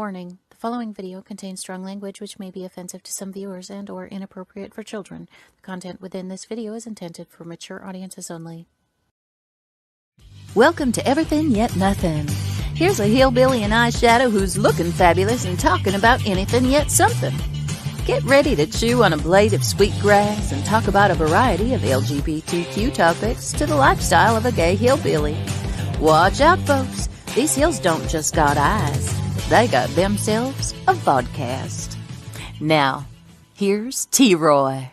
Warning, the following video contains strong language which may be offensive to some viewers and or inappropriate for children. The content within this video is intended for mature audiences only. Welcome to Everything Yet Nothing. Here's a hillbilly in eyeshadow who's looking fabulous and talking about anything yet something. Get ready to chew on a blade of sweet grass and talk about a variety of LGBTQ topics to the lifestyle of a gay hillbilly. Watch out, folks. These hills don't just got eyes. They got themselves a vodcast. Now, here's T-Roy.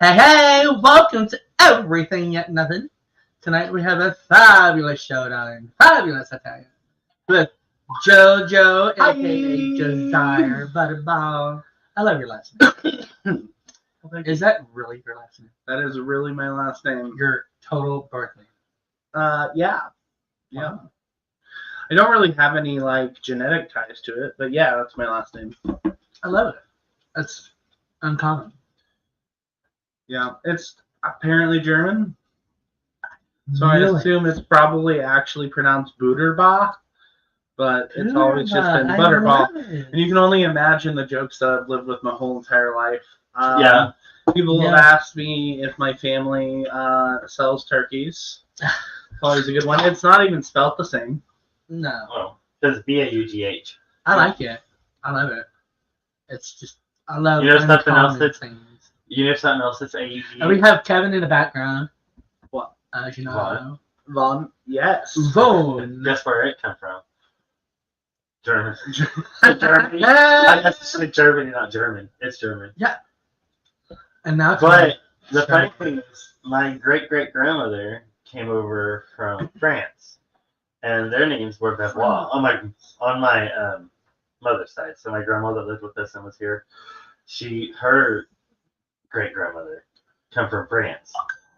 Hey, welcome to Everything Yet Nothing. Tonight we have a fabulous showdown. Fabulous, I tell you. With JoJo, a.k.a. Desire Butterball. I love your last name. Is that really your last name? That is really my last name. Your total birth name? Yeah. Wow. I don't really have any, genetic ties to it, but yeah, that's my last name. I love it. That's uncommon. Yeah, it's apparently German, so Really? I assume it's probably actually pronounced Butterball, but it's always just been Butterball. And you can only imagine the jokes that I've lived with my whole entire life. People have asked me if my family sells turkeys. Always a good one. It's not even spelt the same. No. Oh, it's B-A-U-G-H. I like it. I love it. It's just, I love You know something else uncommon that's- things. You know something else that's A-U-G-H? And we have Kevin in the background. What? As you know. Vaughn. Von, yes. Vaughn. Guess where it come from? German. Germany. I guess it's like Germany, not German. It's German. And now But the funny thing is, my great-great-grandmother came over from France, and their names were Bevois on my mother's side. So my grandma that lived with us and was here, her great-grandmother come from France,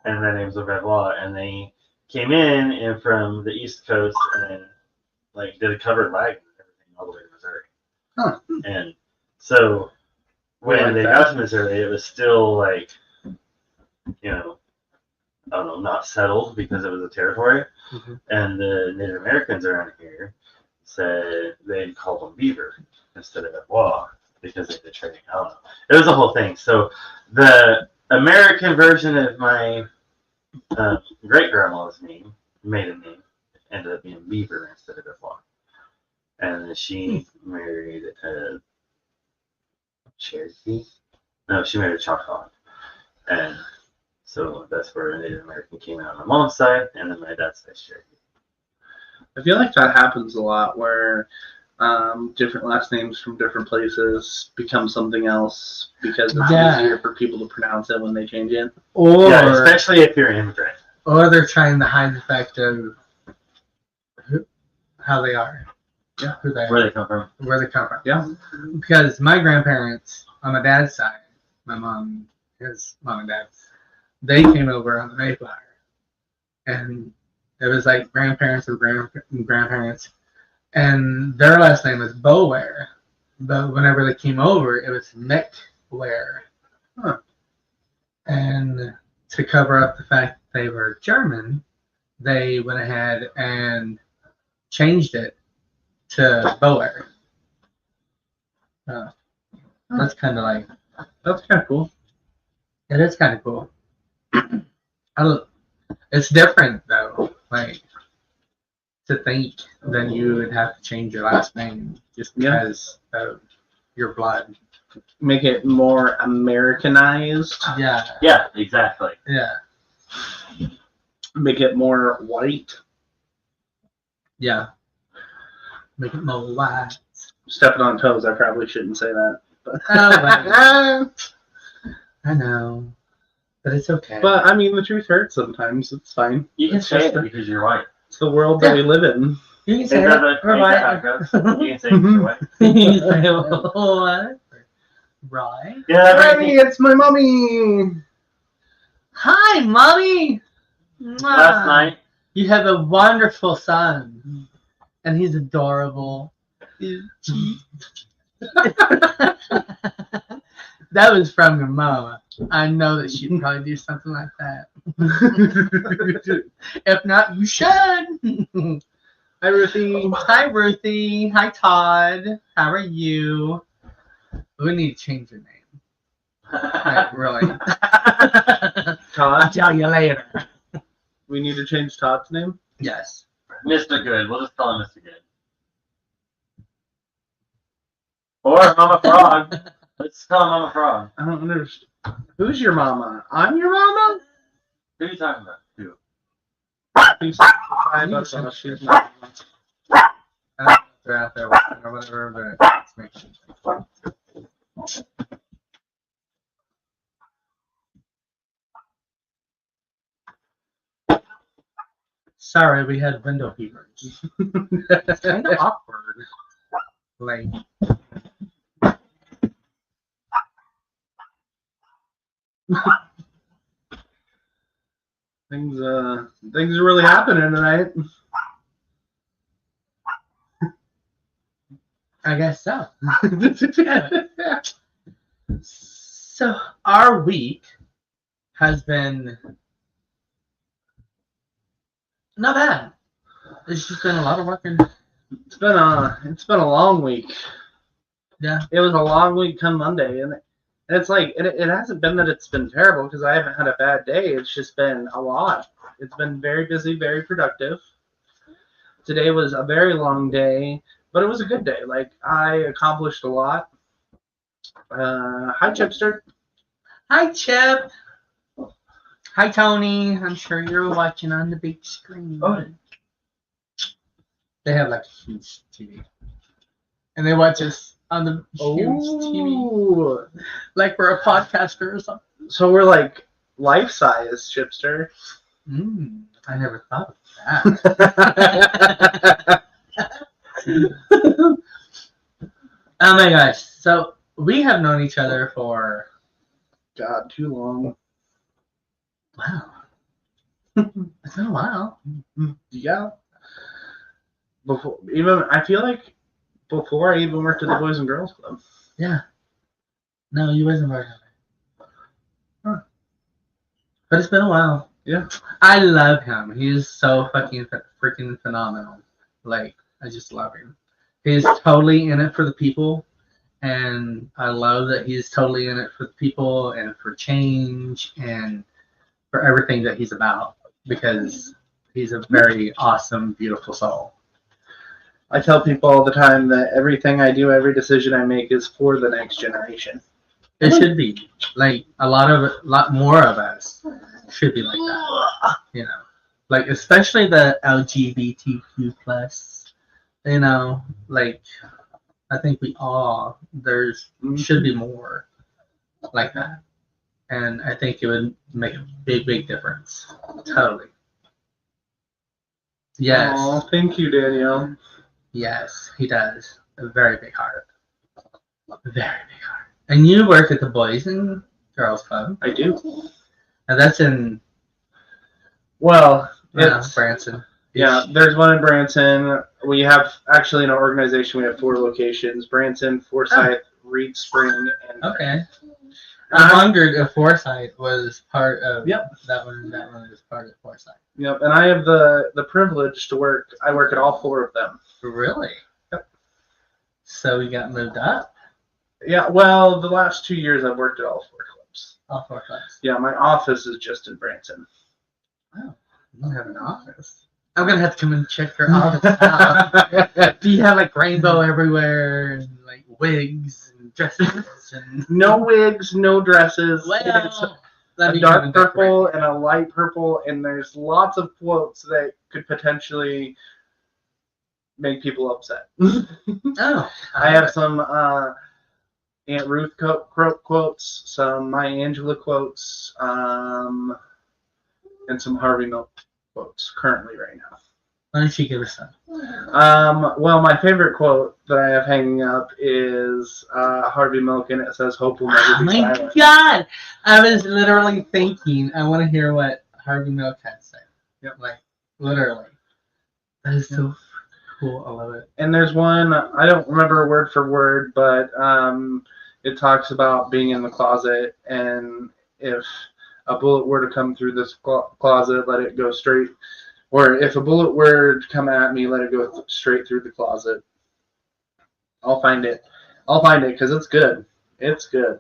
and their names were Bevois, and they came in and from the East Coast and did a covered wagon and everything all the way to Missouri. Huh. And so when they got to Missouri, it was still I don't know, not settled because it was a territory. Mhm. And the Native Americans around here said they'd call them beaver instead of Bevois because they did trading. I don't know. It was a whole thing. So the American version of my great-grandma's name, maiden name, ended up being Beaver instead of Bevois. And then she married a Cherokee. No, she married a Choctaw. And so that's where Native American came out on my mom's side, and then my dad's side Cherokee. I feel like that happens a lot where different last names from different places become something else because it's easier for people to pronounce it when they change it. Or, especially if you're an immigrant. or they're trying to hide the fact of how they are. Yeah. Who they are. Where they come from. Where they come from. Yeah. Because my grandparents, on my dad's side, my mom, his mom and dad, they came over on the Mayflower. And it was like grandparents or grandparents. And their last name was Bower. But whenever they came over, it was McWare. Huh. And to cover up the fact that they were German, they went ahead and changed it to Bower. That's kind of That's kind of cool. it is kind of cool. It's different though, to think then you would have to change your last name just because of your blood. Make it more Americanized. Yeah. Yeah, exactly. Yeah. Make it more white. Yeah. Make it more white. Stepping on toes, I probably shouldn't say that. But, I know. But it's okay. but I mean, the truth hurts sometimes. It's fine. You can It's say just it because you're white. It's the world that we live in. you can It say doesn't it. Or make that white. how it goes. You can say it 'cause you're white. You can say what? Right. Yeah, Hey, it's my mommy. Hi, mommy. last night, You have a wonderful son, and he's adorable. That was from your mama. I know that she'd probably do something like that. If not, you should. Hi, Ruthie. Hi, Ruthie. Hi, Todd. How are you? We need to change your name. Like, really. Todd? I'll tell you later. We need to change Todd's name? Yes. Mr. Good. We'll just call him Mr. Good. Or Mama Frog. Let's call him Mama Frog. I don't understand. Who's your mama? I'm your mama? Who are you talking about? Who? She's she's not. They're out there or whatever, but let's make sure. Sorry, we had window heaters. It's kind of awkward. Like, Things are really happening tonight. I guess so. So our week has been not bad. It's just been a lot of work and It's been a long week. yeah. It was a long week come Monday, and it's like it hasn't been that it's been terrible because I haven't had a bad day. It's just been a lot. It's been very busy, very productive. Today was a very long day, but it was a good day. Like I accomplished a lot. Hi, Chipster. Hi, Chip. Hi, Tony. I'm sure you're watching on the big screen. Oh. They have like a huge TV, and they watch us on the huge TV, like we're a podcaster or something. So we're like life size, Chipster. I never thought of that. Oh my gosh! So we have known each other for God, too long. wow. It's been a while. Yeah. I feel like before I even worked at the Boys and Girls Club. Yeah. No, you wasn't working. Huh. But it's been a while. Yeah. I love him. He's so fucking freaking phenomenal. Like, I just love him. He's totally in it for the people. And I love that he's totally in it for the people and for change and for everything that he's about. Because he's a very awesome, beautiful soul. I tell people all the time that everything I do, every decision I make is for the next generation. It should be. Like, a lot more of us should be like that. You know, like especially the LGBTQ plus. You know, like I think there's should be more like that, and I think it would make a big difference. Totally. Yes. Oh, thank you, Danielle. Yes, he does. A very big heart. Very big heart. And you work at the Boys and Girls Club. I do. And that's in it's Branson. Yeah, there's one in Branson. We have actually in our organization we have 4 locations: Branson, Forsyth, Reed Spring, and Okay. I wondered if Forsyth was part of Yep. that one is part of Forsyth. Yep, and I have the privilege to work. I work at all 4 of them. Really? Yep. So we got moved up? Yeah, well, the last 2 years I've worked at all 4 clubs. All 4 clubs. Yeah, my office is just in Branson. Oh, you don't have an office. I'm gonna have to come and check your office out. Do you have like rainbow everywhere and like wigs and dresses and No wigs, no dresses. It's well, a dark purple and a light purple, and there's lots of quotes that could potentially make people upset. Oh, I have some Aunt Ruth quotes, some Maya Angelou quotes, and some Harvey Milk quotes currently right now. Why don't you give us some? Well, my favorite quote that I have hanging up is Harvey Milk, and it says, "Hope will never be silent." Oh my God! I was literally thinking, I want to hear what Harvey Milk had to say. Yep. Like, literally. That is so cool. I love it. And there's one, I don't remember word for word, but it talks about being in the closet, and if a bullet were to come through this closet, let it go straight Or if a bullet were to come at me, let it go straight through the closet. I'll find it. I'll find it because it's good. It's good.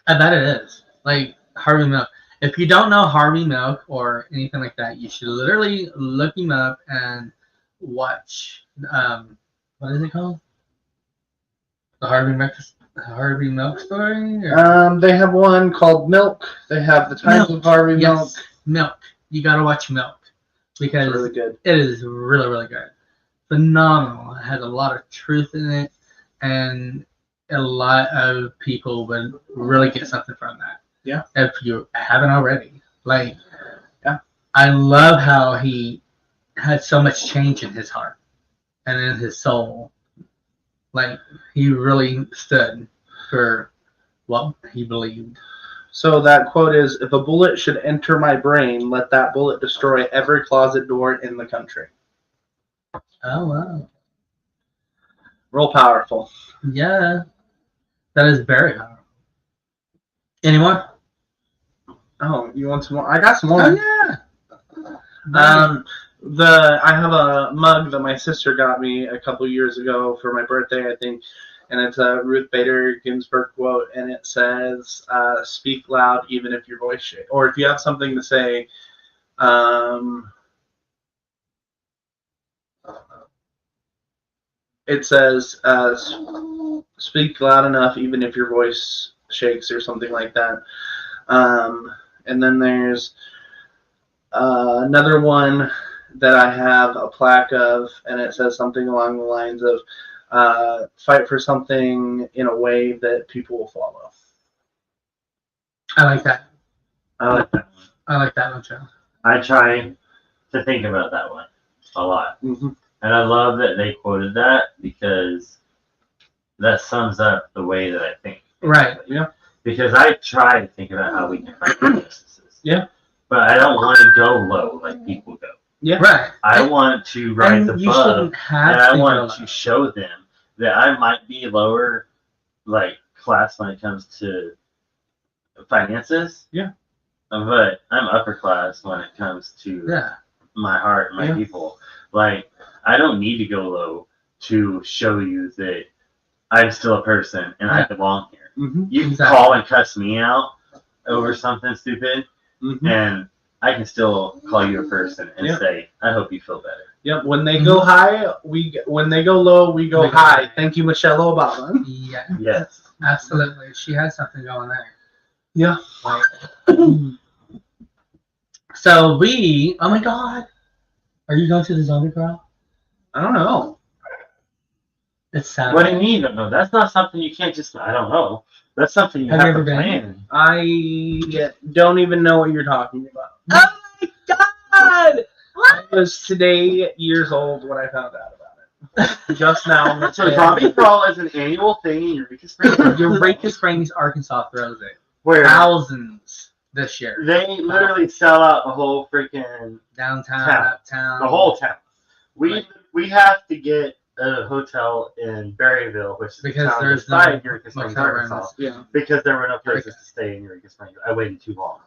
I bet it is. Like Harvey Milk. If you don't know Harvey Milk or anything like that, you should literally look him up and watch. What is it called? The Harvey Milk story? Or? They have one called Milk. They have the Times of Harvey Milk. Yes, Milk. You gotta watch Milk because It's really good. it is really, really good. Phenomenal. It has a lot of truth in it, and a lot of people would really get something from that. Yeah. If you haven't already. Like, yeah. I love how he had so much change in his heart and in his soul. Like, he really stood for what he believed. So that quote is, if a bullet should enter my brain, let that bullet destroy every closet door in the country. Oh, wow. Real powerful. Yeah. That is very powerful. Any more? Oh, you want some more? I got some more. Oh, yeah. I have a mug that my sister got me a couple years ago for my birthday, I think, and it's a Ruth Bader Ginsburg quote, and it says, "Speak loud, even if your voice shakes." Or if you have something to say, it says, "Speak loud enough, even if your voice shakes," or something like that. And then there's another one that I have a plaque of, and it says something along the lines of, fight for something in a way that people will follow. I like that. I like that one. I like that one, Joe. I try to think about that one a lot. Mm-hmm. And I love that they quoted that because that sums up the way that I think. Right. Yeah. Because I try to think about how we can fight injustices. Yeah. But I don't want to go low like people go. Yeah. Right. I want to rise above, shouldn't have and I to want go to low. show them that I might be lower, like class when it comes to finances. Yeah. But I'm upper class when it comes to Yeah. my heart and my Yeah. people. Like, I don't need to go low to show you that I'm still a person and I belong here. Mm-hmm. You can Exactly. call and cuss me out over something stupid, Mm-hmm. and I can still call you a person and Yeah. say, I hope you feel better. Yep. When they go high, when they go low, we go high. Thank you, Michelle Obama. Yeah. Yes. Absolutely. She has something going there. Yeah. Like, so oh my God. Are you going to the zombie crowd? I don't know. It's Saturday. What do you mean? No, that's not something you can't just, I don't know. That's something you Have you have ever to been? plan. I don't even know what you're talking about. Oh my God! I was today years old when I found out about it. Just now. So Zombie Crawl is an annual thing in Eureka Springs. Eureka Springs, Arkansas throws it. Where Thousands this year. they literally sell out the whole freaking Downtown, Town. uptown. the whole town. Right. We have to get a hotel in Berryville, which is Because the town there's beside no Eureka Springs, motel Arkansas, rooms. Yeah. because there were no places to stay in Eureka Springs. I waited too long,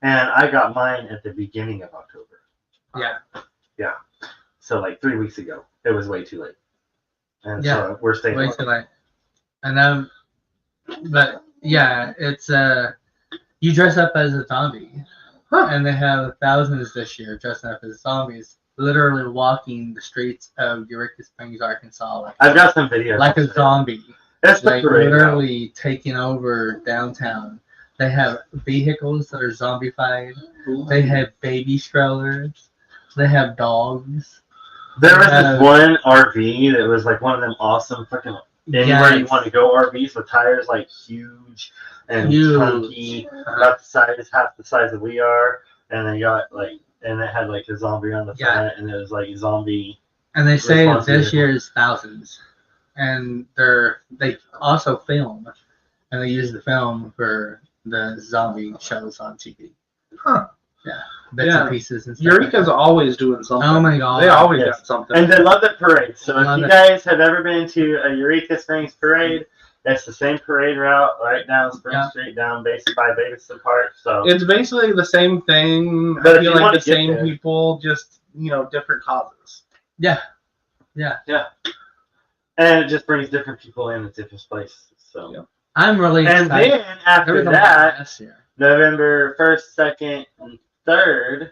and I got mine at the beginning of October. Yeah. So like 3 weeks ago, it was way too late, and Yeah. so we're staying. Way too late. And but yeah, it's you dress up as a zombie, and they have thousands this year dressing up as zombies, literally walking the streets of Eureka Springs, Arkansas, I've got some videos. like a zombie, That's the like parade route. literally taking over downtown. They have vehicles that are zombified. They have baby strollers. They have dogs. There was this one RV that was like one of them awesome fucking anywhere you want to go RVs with tires like huge and chunky, about the size, half the size that we are, and they got like, and it had like a zombie on the front, and it was like zombie. And they say response this vehicle. year is thousands, and they also film, and they use the film for the zombie shows on TV. Huh. Yeah, bits and pieces and stuff. Eureka's always doing something. Oh my God! They always Yes. got something. And they love the parade. So if Love you it. guys have ever been to a Eureka Springs parade, that's the same parade route right down Spring Street, down basically by Davidson Park. So It's basically the same thing. But I if feel you like wanna the get same there- people, just different causes. Yeah. And it just brings different people in at different places. So. Yeah. I'm really And excited. then after Everything that, last year. November 1st, 2nd, and 3rd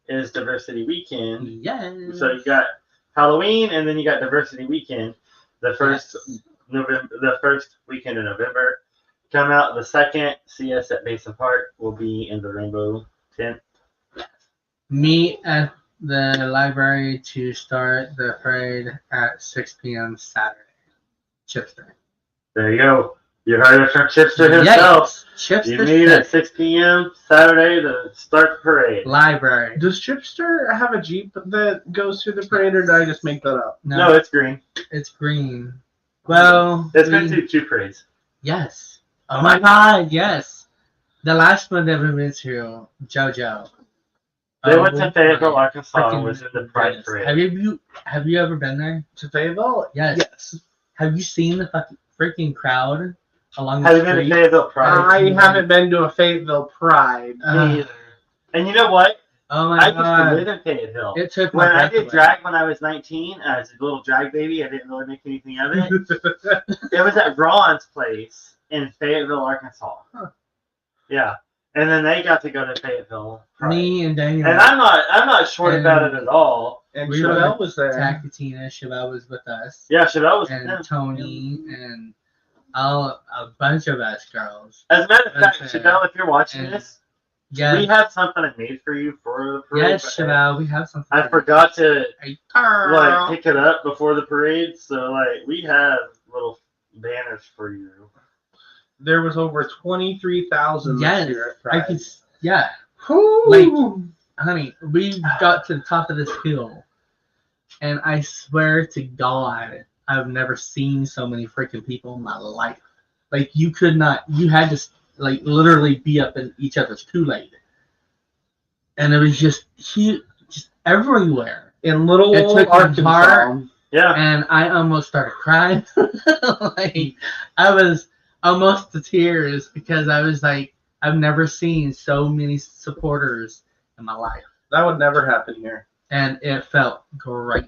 is Diversity Weekend. Yes. So you got Halloween, and then you got Diversity Weekend. The first weekend in November. Come out the 2nd. See us at Basin Park. We'll be in the Rainbow tent. Meet at the library to start the parade at 6 p.m. Saturday. Chipster. There you go. You heard it from Chipster himself. Yes. Chipster You meet at 6 p.m. Saturday to start the parade. Library. Does Chipster have a Jeep that goes through the parade, or did I just make that up? No, it's green. It's green. Well, It's been to 2 parades. Yes. Oh my God, yes. The last one that we went to, JoJo. They went to Fayetteville, Arkansas, freaking and was in the Pride Parade. Have you ever been there? To Fayetteville? Yes. Yes. Have you seen the freaking crowd along Have the you been to street? Fayetteville Pride? I haven't been to a Fayetteville Pride. Me either. And you know what? Oh my I used to God. live in Fayetteville. It took When my I breath did away. drag when I was 19, as a little drag baby, I didn't really make anything of it. It was at Ron's place in Fayetteville, Arkansas. Huh. Yeah, and then they got to go to Fayetteville. Pride. Me and Daniel. And I'm not short And- about it at all. And We Chevelle were was there. Takatina, Chevelle was with us. Yeah, Chevelle was And with them. Tony and a bunch of us girls. As a matter of fact, That's Chevelle, if you're watching and- this, Yes. we have something I made for you for the parade. Yes, Chevelle, we have something. I forgot to Hey, pick it up before the parade, so we have little banners for you. There was over 23,000 Yes, this year at I Pride. could. Yeah, Whew. honey, we got to the top of this hill, and I swear to God, I've never seen so many freaking people in my life. Like you could not. You had to literally be up in each other's Kool-Aid, and it was just huge, just everywhere. In little It old took my Arkansas. heart. Yeah. And I almost started crying. I was almost to tears because I was like, I've never seen so many supporters in my life. That would never happen here. And it felt great.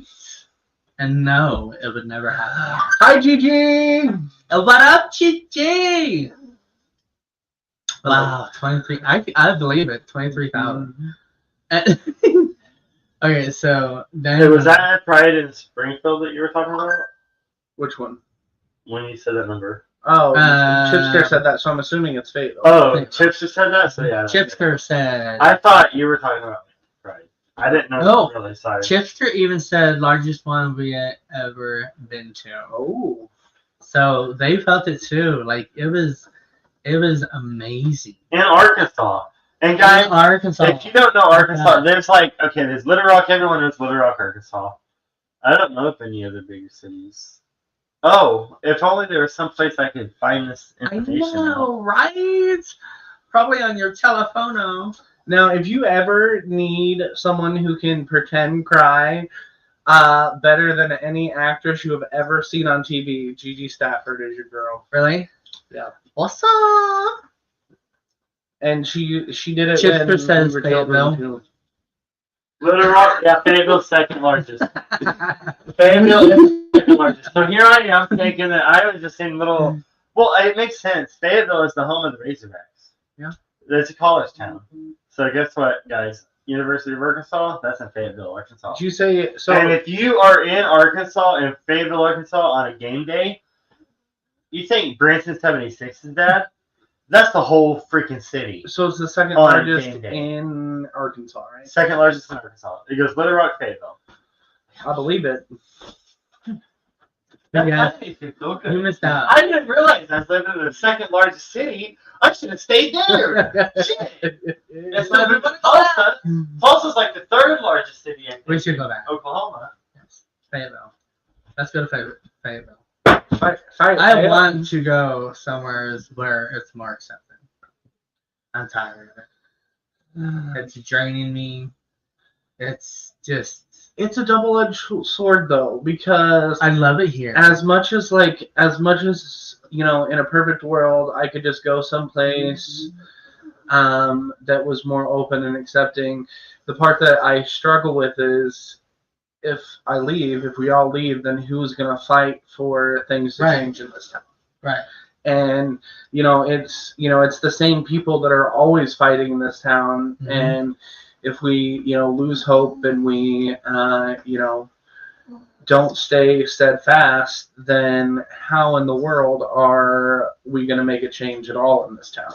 And no, it would never happen. Hi, Gigi! What up, Gigi? Wow, 23. I believe it, 23,000. Okay, so then. Hey, was that at Pride in Springfield that you were talking about? Which one? When you said that number? Oh, Chipster said that, so I'm assuming it's Fayetteville. Oh, Chips just said that? So yeah. Chipster said. I thought you were talking about Pride. I didn't know. No. Really, sorry. Chipster even said largest one we had ever been to. Oh. So they felt it too. Like it was amazing. In Arkansas. And guys, In Arkansas. if you don't know Arkansas, there's there's Little Rock. Everyone knows Little Rock, Arkansas. I don't know if any other bigger cities. Oh, if only there was some place I could find this I information. know, right? Probably on your telephono. Now, if you ever need someone who can pretend cry better than any actress you have ever seen on TV, Gigi Stafford is your girl. Really? Yeah. What's up? And she did it Chipster when says we were Fayetteville. children, too. Little Rock, yeah, Fayetteville's second largest. Fayetteville is second largest. So here I am thinking that I was just in little. Well, it makes sense. Fayetteville is the home of the Razorbacks. Yeah. It's a college town. So guess what, guys? University of Arkansas, that's in Fayetteville, Arkansas. Did you say so? And if you are in Arkansas, in Fayetteville, Arkansas, on a game day, you think Branson 76 is dad? That's the whole freaking city. So it's the second On a largest game day. in Arkansas, right? Second largest in Arkansas. It goes Little Rock, Fayetteville. I believe it. That Yeah. makes me feel good. You missed out. I didn't realize I was living in the second largest city. I should have stayed there. Shit. Instead of Tulsa. Tulsa's like the third largest city in We should go back. Oklahoma. Yes. Fayetteville. Let's go to Fayettille. I I want to go somewhere where it's more accepted. I'm tired of it. It's draining me. It's just. It's a double-edged sword, though, because I love it here. as much as in a perfect world, I could just go someplace that was more open and accepting. The part that I struggle with is if we all leave, then who's going to fight for things to change in this town? Right. And it's the same people that are always fighting in this town. Mm-hmm. And if we lose hope and we don't stay steadfast, then how in the world are we going to make a change at all in this town?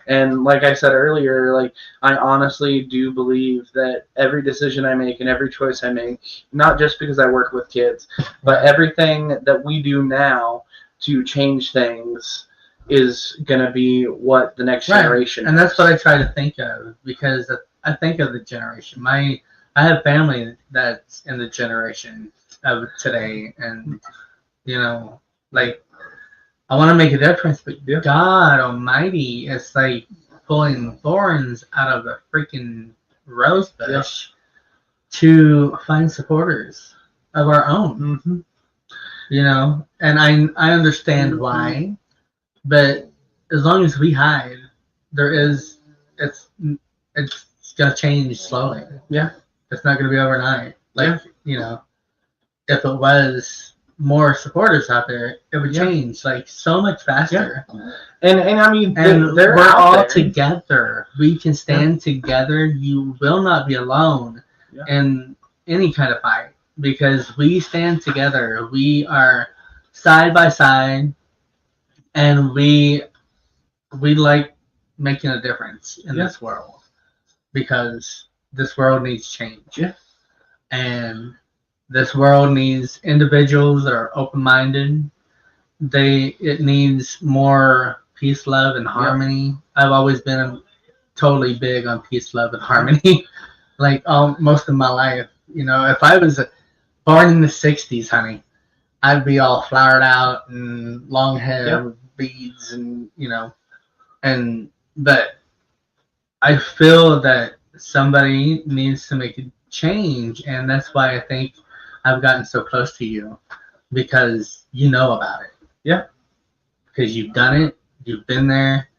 And like I said earlier, like I honestly do believe that every decision I make and every choice I make, not just because I work with kids, but everything that we do now to change things is going to be what the next generation and that's what I try to think of, because I think of the generation. I have family that's in the generation of today, and like I want to make a difference, but God Almighty, it's like pulling thorns out of a freaking rose bush to find supporters of our own. Mm-hmm. And I understand why, but as long as we hide, it's gonna change slowly. Yeah, it's not gonna be overnight. Like if it was more supporters out there, it would change like so much faster. And I mean, we're all together. We can stand together. You will not be alone in any kind of fight, because we stand together. We are side by side, and we like making a difference in this world, because this world needs change. And this world needs individuals that are open-minded. It needs more peace, love, and harmony. I've always been totally big on peace, love, and harmony. Like most of my life. If I was born in the 60s, honey, I'd be all flowered out and long hair with beads and but I feel that somebody needs to make a change, and that's why I think I've gotten so close to you, because you know about it. Yeah. Because you've done it, you've been there,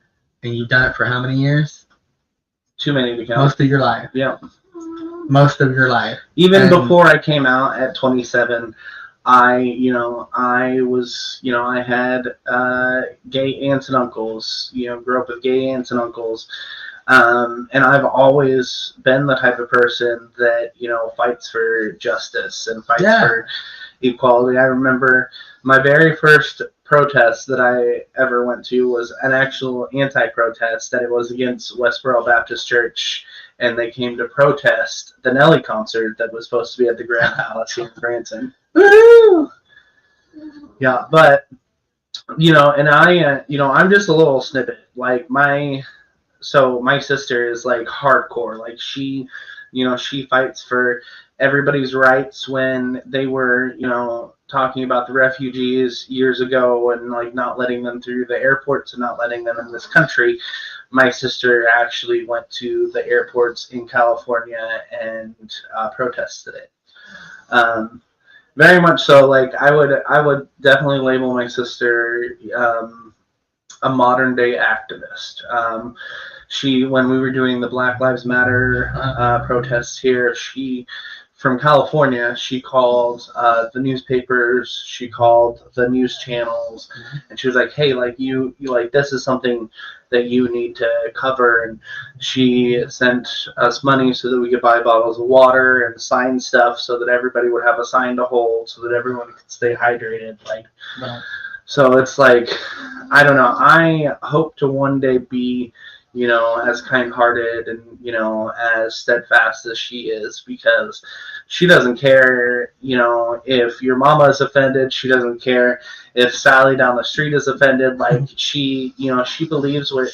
and you've done it for how many years? Too many to count. Most of your life. Yeah. Most of your life. Even before I came out at 27, I had gay aunts and uncles, grew up with gay aunts and uncles. And I've always been the type of person that, fights for justice and fights for equality. I remember my very first protest that I ever went to was an actual anti-protest, and it was against Westboro Baptist Church, and they came to protest the Nelly concert that was supposed to be at the Grand Palace in Branson. Woo! Yeah, but, and I'm just a little snippet. Like, my sister is like hardcore. Like she fights for everybody's rights. When they were, talking about the refugees years ago and like not letting them through the airports and not letting them in this country, my sister actually went to the airports in California and protested it. Very much so. Like I would definitely label my sister a modern day activist. When we were doing the Black Lives Matter protests here, from California, she called the newspapers, she called the news channels, and she was like, hey, like you like, this is something that you need to cover. And she sent us money so that we could buy bottles of water and sign stuff so that everybody would have a sign to hold, so that everyone could stay hydrated. Like, so it's like, I don't know. I hope to one day be, as kind-hearted and, as steadfast as she is, because she doesn't care, if your mama is offended. She doesn't care if Sally down the street is offended. Like she believes what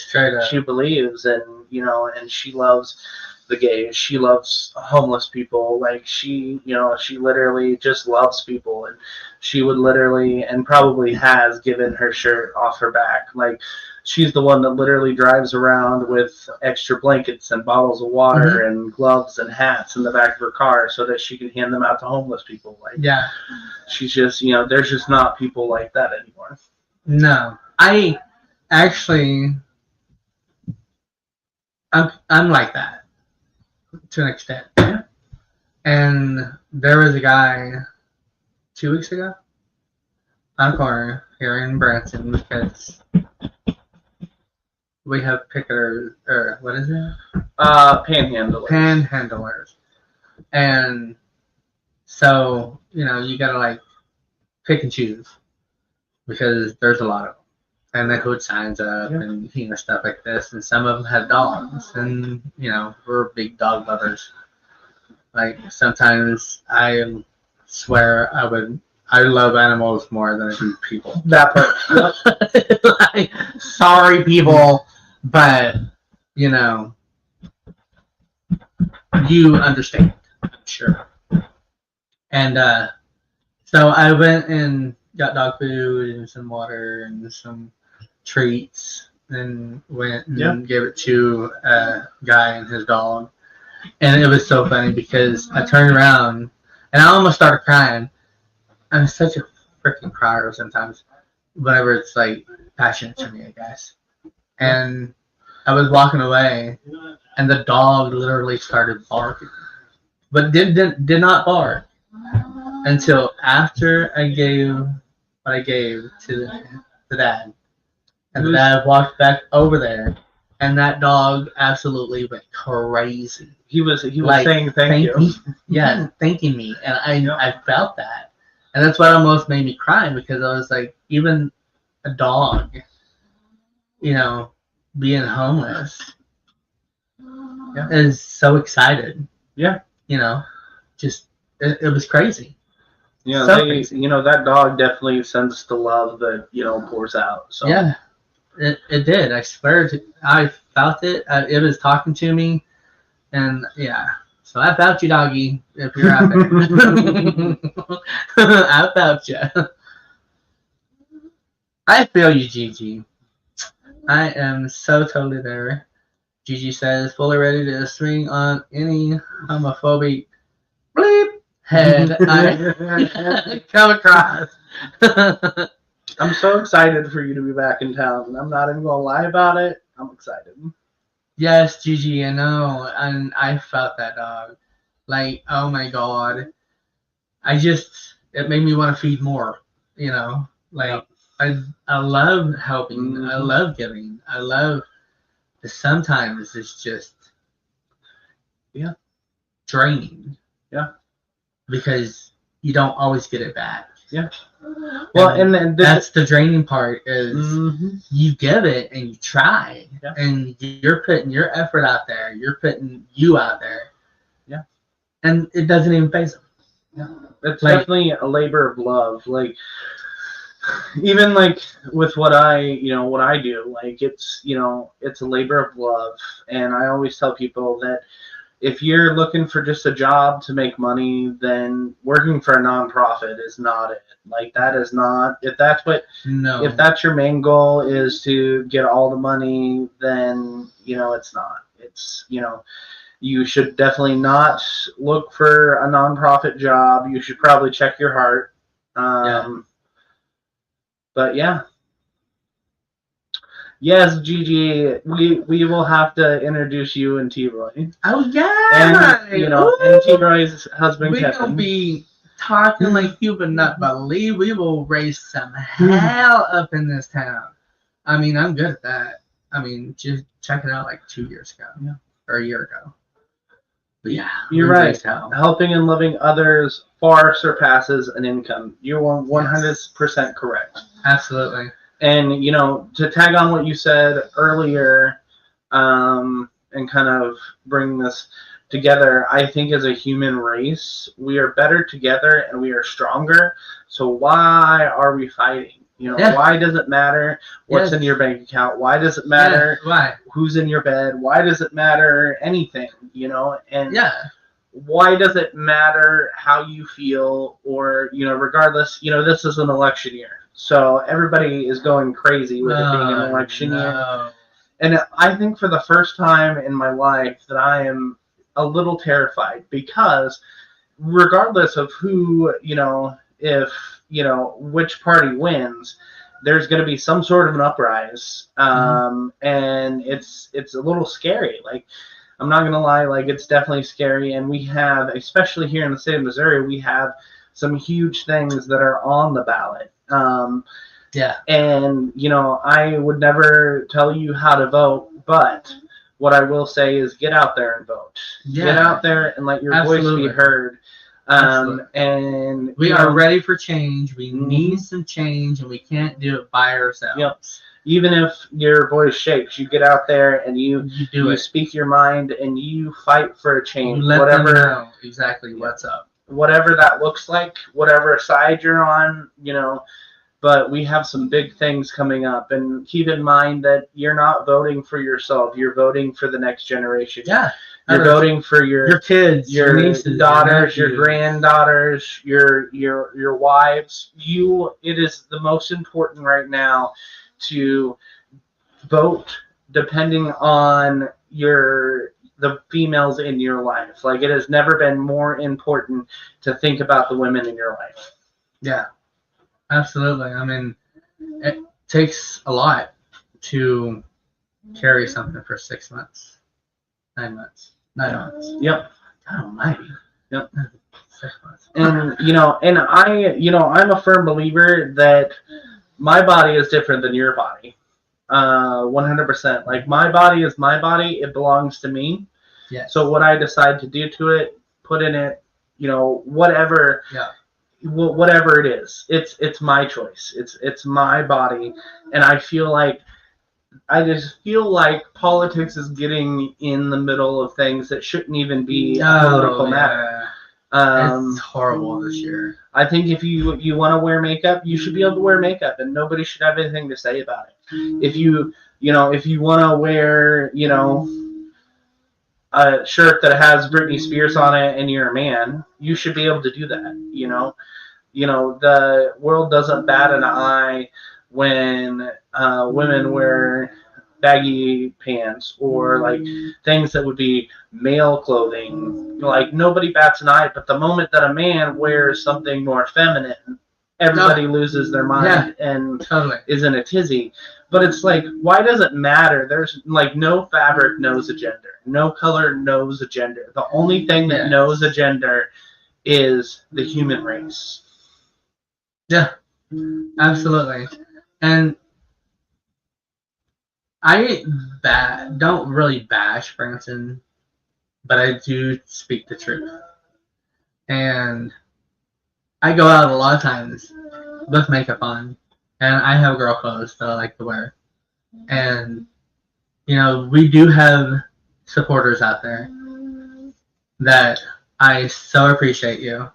she believes, and, and she loves the gays. She loves homeless people. Like she literally just loves people, and she would literally, and probably has, given her shirt off her back. Like she's the one that literally drives around with extra blankets and bottles of water and gloves and hats in the back of her car so that she can hand them out to homeless people. Like, she's just, there's just not people like that anymore. No, I actually I'm like that to an extent. Yeah. And there was a guy 2 weeks ago on a corner here in Branson because we have picketers, or what is it? Panhandlers. Panhandlers. And so, you gotta like pick and choose because there's a lot of them. And they put signs up and stuff like this. And some of them have dogs, and we're big dog lovers. Like sometimes I swear I love animals more than I do people. That part. Like, sorry, people, but you understand, I'm sure. And so I went and got dog food and some water and some treats, and went and gave it to a guy and his dog. And it was so funny because I turned around and I almost started crying. I'm such a freaking crier sometimes, whenever it's like passionate to me, I guess. And I was walking away, and the dog literally started barking, but did not bark until after I gave what I gave to the dad. And the dad walked back over there, and that dog absolutely went crazy. He was like, saying thank you. Yeah, thanking me, and I felt that, and that's what almost made me cry, because I was like, even a dog, being homeless, is so excited. Yeah, just it was crazy. Yeah, so crazy. That dog definitely sends the love that pours out. So yeah, it did. I swear, I felt it. It was talking to me. And yeah, so I felt you, doggy, if you're out there. I felt you. I feel you, Gigi. I am so totally there. Gigi says, fully ready to swing on any homophobic bleep head I come across. I'm so excited for you to be back in town. I'm not even going to lie about it. I'm excited. Yes, Gigi, I know, and I felt that, dog. Like, oh my god, it made me want to feed more. Like I love helping, I love giving, I love. Sometimes it's just, draining. Yeah, because you don't always get it back. Yeah. Well, and then that's the draining part is you give it and you try, and you're putting your effort out there. You're putting you out there. Yeah. And it doesn't even phase them. Yeah. It's definitely a labor of love. Like, even like with what I do, like it's a labor of love. And I always tell people that if you're looking for just a job to make money, then working for a nonprofit is not it. Like, that is not, if that's your main goal is to get all the money, then, it's not. It's, you should definitely not look for a nonprofit job. You should probably check your heart. But yeah. Yes, Gigi, we will have to introduce you and T-Roy. Oh yeah, and T-Roy's husband Kevin. We will be talking like you would not believe. We will raise some hell up in this town. I mean, I'm good at that. I mean, just check it out like 2 years ago, or a year ago. But yeah, you're right. Helping and loving others far surpasses an income. You're 100% correct. Absolutely. And, to tag on what you said earlier, and kind of bring this together, I think as a human race, we are better together and we are stronger. So why are we fighting? Why does it matter what's in your bank account? Why does it matter who's in your bed? Why does it matter anything? And why does it matter how you feel? Or, regardless, this is an election year. So everybody is going crazy with it being an election year. And I think for the first time in my life that I am a little terrified, because regardless of who, if, which party wins, there's going to be some sort of an uprise. And and it's a little scary. Like, I'm not gonna lie, like it's definitely scary. And we have, especially here in the state of Missouri, we have some huge things that are on the ballot. And I would never tell you how to vote, but what I will say is get out there and vote. Get out there and let your voice be heard. And we are ready for change. We need some change, and we can't do it by ourselves. Yep. Even if your voice shakes, you get out there and you speak your mind and you fight for a change. You let them know exactly what's up. Whatever that looks like, whatever side you're on, But we have some big things coming up, and keep in mind that you're not voting for yourself. You're voting for the next generation. Yeah. You're voting for your kids, your nieces, daughters, your granddaughters, your wives. It is the most important right now to vote depending on the females in your life. Like, it has never been more important to think about the women in your life. Yeah, absolutely. I mean, it takes a lot to carry something for 6 months, 9 months. 9 months. Yep. God almighty. Yep. 6 months. And I'm a firm believer that my body is different than your body. 100%. Like, my body is my body. It belongs to me. Yes. So what I decide to do to it, put in it, whatever. Yeah. Whatever it is, it's my choice. It's my body, and I just feel like politics is getting in the middle of things that shouldn't even be a political matter. It's horrible this year. I think if you want to wear makeup, you should be able to wear makeup, and nobody should have anything to say about it. If you want to wear, a shirt that has Britney Spears on it and you're a man, you should be able to do that. The world doesn't bat an eye when women wear baggy pants or like things that would be male clothing. Like, nobody bats an eye, but the moment that a man wears something more feminine, everybody loses their mind and is in a tizzy. But it's like, why does it matter? There's like no fabric knows a gender. No color knows a gender. The only thing that knows a gender is the human race. Yeah, absolutely. And I don't really bash Branson, but I do speak the truth. And I go out a lot of times with makeup on, and I have girl clothes that I like to wear. And, we do have supporters out there that I so appreciate you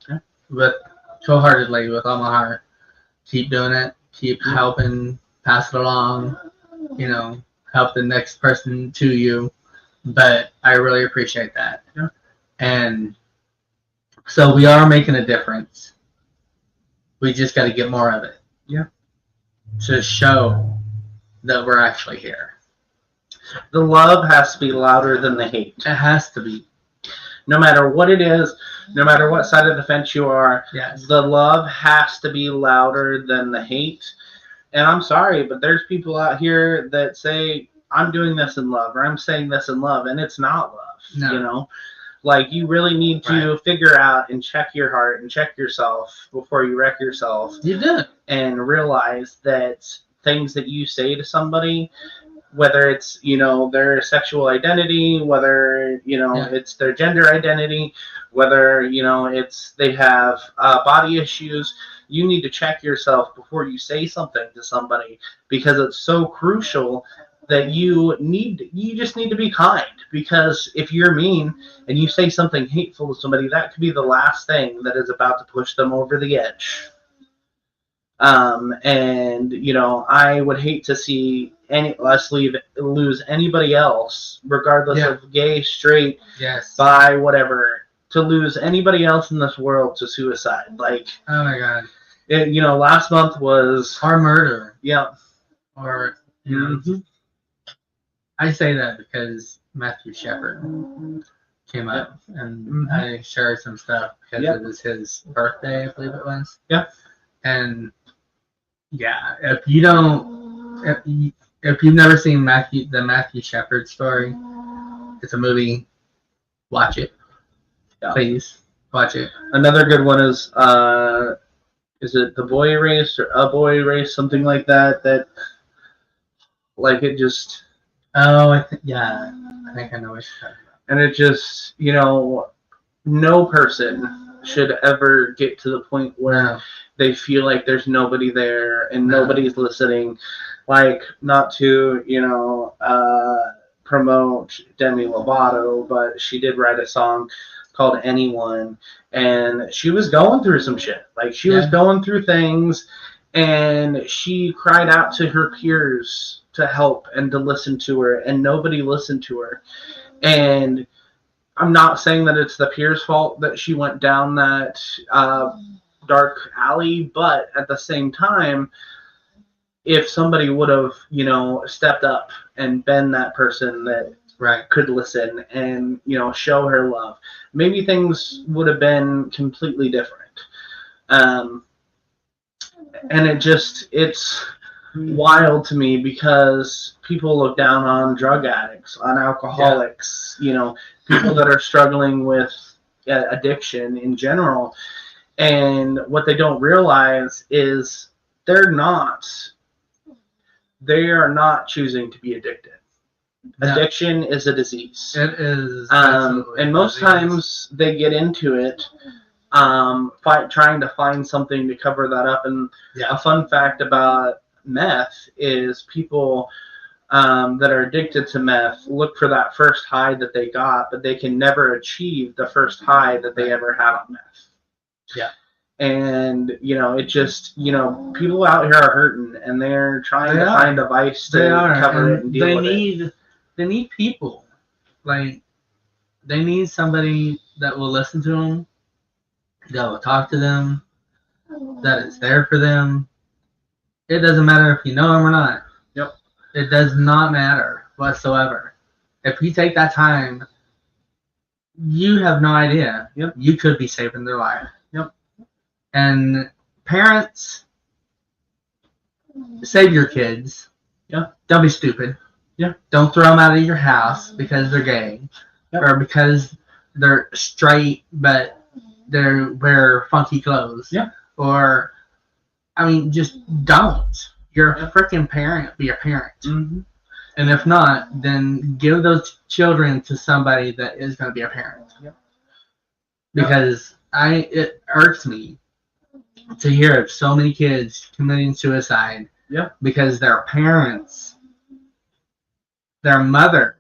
wholeheartedly with all my heart. Keep doing it. Keep helping pass it along. Help the next person to you. But I really appreciate that. Yeah. And so we are making a difference. We just got to get more of it. Yeah. To show that we're actually here. The love has to be louder than the hate. It has to be. No matter what it is, no matter what side of the fence you are, yes, the love has to be louder than the hate. And I'm sorry, but there's people out here that say, I'm doing this in love, or I'm saying this in love, and it's not love. No. Like, you really need to figure out and check your heart and check yourself before you wreck yourself. You do. And realize that things that you say to somebody, whether it's, their sexual identity, whether, it's their gender identity, whether, it's they have body issues, you need to check yourself before you say something to somebody, because it's so crucial that you just need to be kind. Because if you're mean and you say something hateful to somebody, that could be the last thing that is about to push them over the edge. And I would hate to see us lose anybody else, regardless of gay, straight, bi, whatever, to lose anybody else in this world to suicide. Like, oh my God, last month was or murder. Yeah. Or I say that because Matthew Shepard came up and I shared some stuff because it was his birthday, I believe it was. Yeah. And if if you've never seen the Matthew Shepard story, it's a movie. Watch it, please. Watch it. Another good one is it The Boy Erased or A Boy Erased, something like that? That like it just. Oh, I think I know what you're talking about. And it just, no person should ever get to the point where they feel like there's nobody there and nobody's listening. Like, not to, promote Demi Lovato, but she did write a song called Anyone, and she was going through some shit. Like, she was going through things, and she cried out to her peers to help and to listen to her, and nobody listened to her. And I'm not saying that it's the peers' fault that she went down that dark alley, but at the same time, if somebody would have, stepped up and been that person that could listen and, show her love, maybe things would have been completely different. And it's wild to me because people look down on drug addicts, on alcoholics, people that are struggling with addiction in general. And what they don't realize is they are not choosing to be addicted. Addiction is a disease. It is. And most times they get into it trying to find something to cover that up. And a fun fact about meth is people that are addicted to meth look for that first high that they got, but they can never achieve the first high that they ever had on meth. Yeah. And, it just, people out here are hurting and they're trying to find a vice to cover it and deal with it. They need people. Like, they need somebody that will listen to them, that will talk to them, that is there for them. It doesn't matter if you know them or not. Yep. It does not matter whatsoever. If you take that time, you have no idea. Yep. You could be saving their life. Yep. And parents, save your kids. Yeah. Don't be stupid. Yeah. Don't throw them out of your house because they're gay. Yep. Or because they're straight but they wear funky clothes. Yeah. Or, just don't. You're a freaking parent. Be a parent. Mm-hmm. And if not, then give those children to somebody that is going to be a parent. Yep. Because it irks me to hear of so many kids committing suicide. Yep. Because their parents, their mother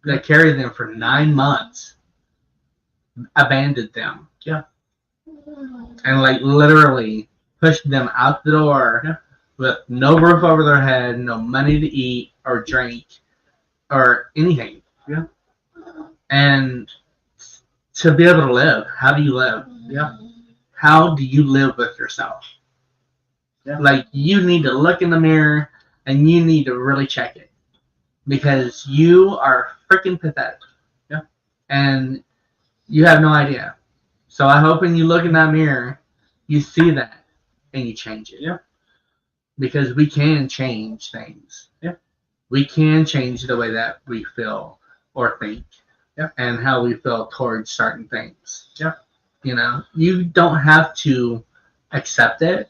that carried them for 9 months, abandoned them. Yeah. And literally pushed them out the door with no roof over their head, no money to eat or drink or anything. Yeah. And to be able to live, how do you live? Yeah. How do you live with yourself? Yeah. You need to look in the mirror and you need to really check it. Because you are freaking pathetic. Yeah. And you have no idea. So I hope when you look in that mirror, you see that and you change it. Yeah. Because we can change things. Yeah. We can change the way that we feel or think. Yeah. And how we feel towards certain things. Yeah. You don't have to accept it,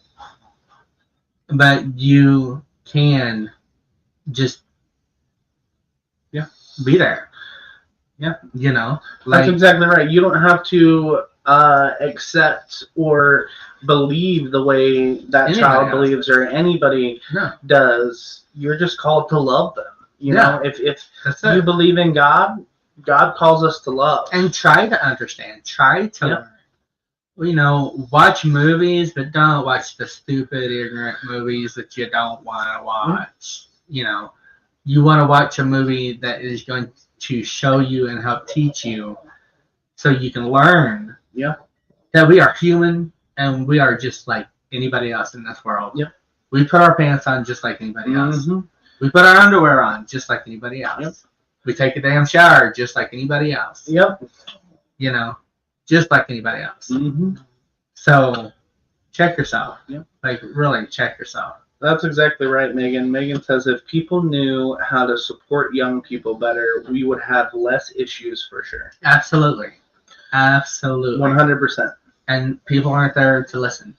but you can just be there. Yeah. That's exactly right. You don't have to accept or believe the way that child believes or anybody does. You're just called to love them. You know, if you believe in God, God calls us to love. And try to understand. Try to learn. Watch movies, but don't watch the stupid, ignorant movies that you don't want to watch. Mm-hmm. You want to watch a movie that is going to show you and help teach you so you can learn that we are human and we are just like anybody else in this world. Yep. We put our pants on just like anybody else. Mm-hmm. We put our underwear on just like anybody else. Yep. We take a damn shower just like anybody else. Yep. Just like anybody else. Mm-hmm. So check yourself. Yep. Really check yourself. That's exactly right, Megan. Megan says if people knew how to support young people better, we would have less issues for sure. Absolutely. 100%. And people aren't there to listen,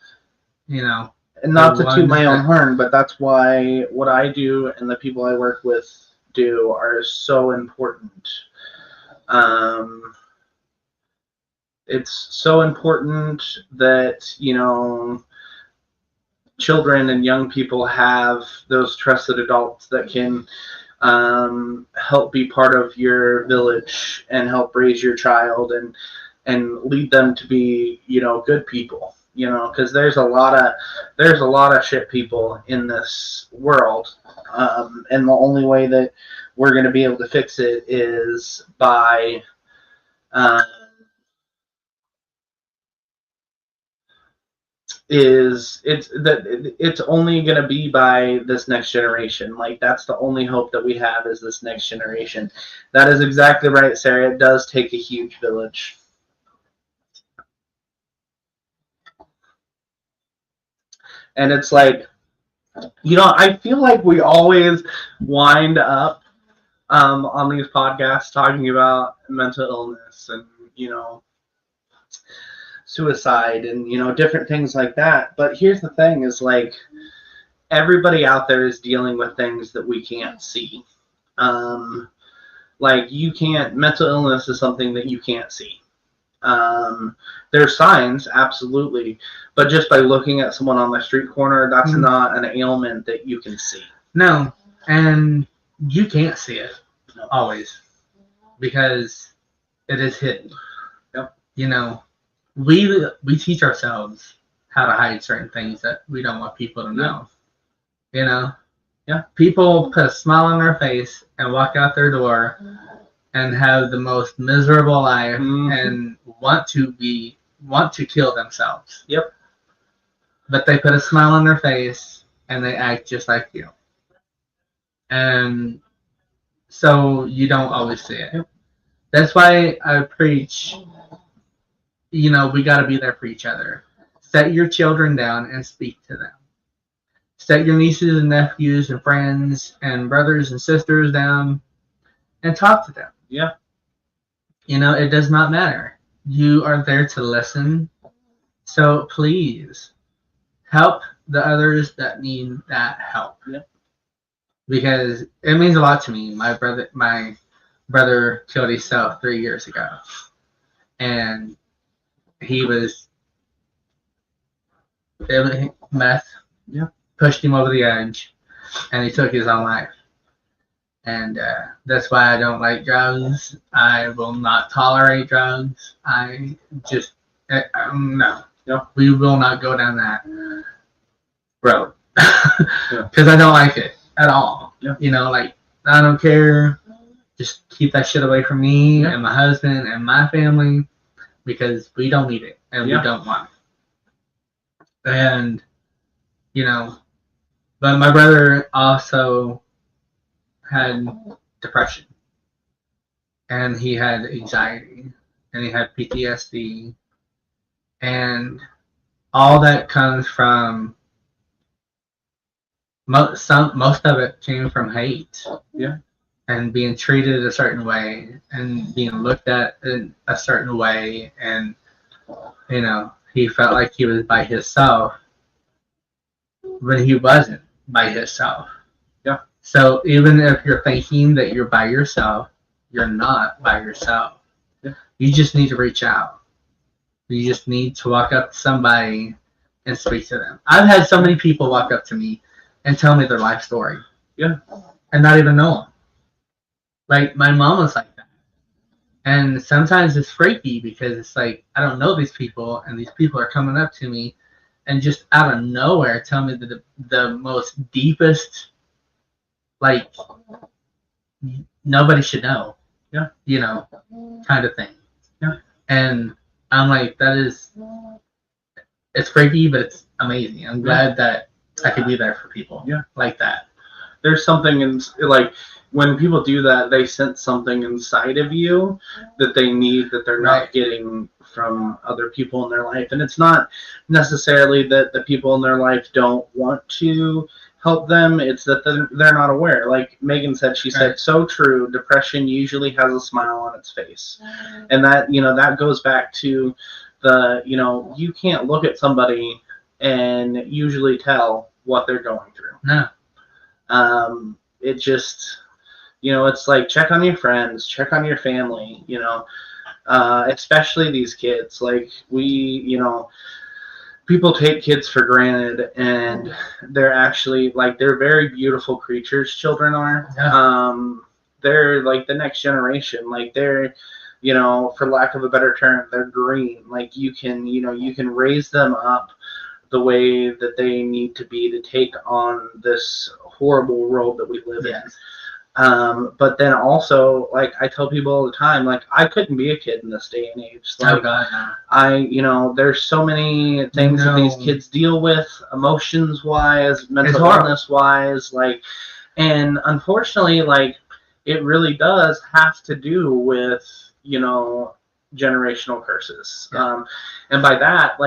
you know. And not to toot my own horn, but that's why what I do and the people I work with do are so important. It's so important that, you know, children and young people have those trusted adults that can help be part of your village and help raise your child and lead them to be, you know, good people. You know, because there's a lot of shit people in this world, and the only way that we're going to be able to fix it is by it's only going to be by this next generation. Like, that's the only hope that we have, is this next generation. That is exactly right, Sarah. It does take a huge village. And it's like, you know, I feel like we always wind up on these podcasts talking about mental illness and, you know, suicide and, you know, different things like that. But here's the thing is, like, everybody out there is dealing with things that we can't see. Like, mental illness is something that you can't see. There's signs, absolutely, but just by looking at someone on the street corner, that's not an ailment that you can see. No, and you can't see it always because it is hidden. Yep. You know, we teach ourselves how to hide certain things that we don't want people to know. You know, people put a smile on their face and walk out their door and have the most miserable life and want to kill themselves. Yep. But they put a smile on their face and they act just like you. And so you don't always see it. Yep. That's why I preach, you know, we got to be there for each other. Set your children down and speak to them. Set your nieces and nephews and friends and brothers and sisters down and talk to them. Yeah. You know, it does not matter. You are there to listen. So please help the others that need that help. Yeah. Because it means a lot to me. My brother killed himself 3 years ago. And he was meth. Yeah. Pushed him over the edge. And he took his own life. And that's why I don't like drugs. I will not tolerate drugs. I just, no. We will not go down that road. Because I don't like it at all. Yeah. You know, like, I don't care. Just keep that shit away from me and my husband and my family because we don't need it and we don't want it. And, you know, but my brother also had depression and he had anxiety and he had PTSD and all that comes from most of it came from hate and being treated a certain way and being looked at in a certain way, and you know, he felt like he was by himself when he wasn't by himself. So even if you're thinking that you're by yourself, you're not by yourself. You just need to reach out. You just need to walk up to somebody and speak to them. I've had so many people walk up to me and tell me their life story. And not even know them. Like, my mom was like that. And sometimes it's freaky because it's like, I don't know these people, and these people are coming up to me and just out of nowhere tell me the most deepest, like, nobody should know, you know, kind of thing. And I'm like, it's freaky, but it's amazing. I'm glad that I could be there for people like that. There's something in, like, when people do that, they sense something inside of you that they need, that they're not getting from other people in their life. And it's not necessarily that the people in their life don't want to help them. It's that they're not aware. Like Megan said, she said, so true. Depression usually has a smile on its face. And that, that goes back to the, you can't look at somebody and usually tell what they're going through. No. It just, it's like, check on your friends, check on your family, especially these kids. Like people take kids for granted, and they're actually they're very beautiful creatures. Children are. Yeah. They're like the next generation. Like they're, for lack of a better term, they're green. Like you can raise them up the way that they need to be to take on this horrible world that we live in. But then also, like I tell people all the time, like I couldn't be a kid in this day and age. Like, oh God, no. There's so many things that these kids deal with, emotions wise, mental illness wise, and unfortunately, it really does have to do with, generational curses. Yeah. And by that,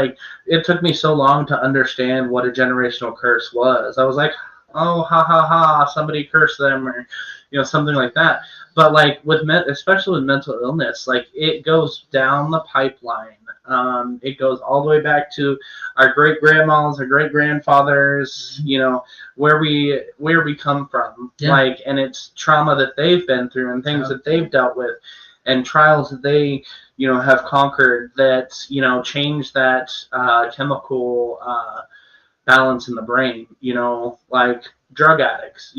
it took me so long to understand what a generational curse was. I was like, oh, ha ha ha, somebody cursed them, or something like that. But especially with mental illness, it goes down the pipeline. It goes all the way back to our great grandmas, our great grandfathers, where we come from. Yeah. And it's trauma that they've been through and things that they've dealt with and trials that they have conquered that change that chemical balance in the brain, like drug addicts,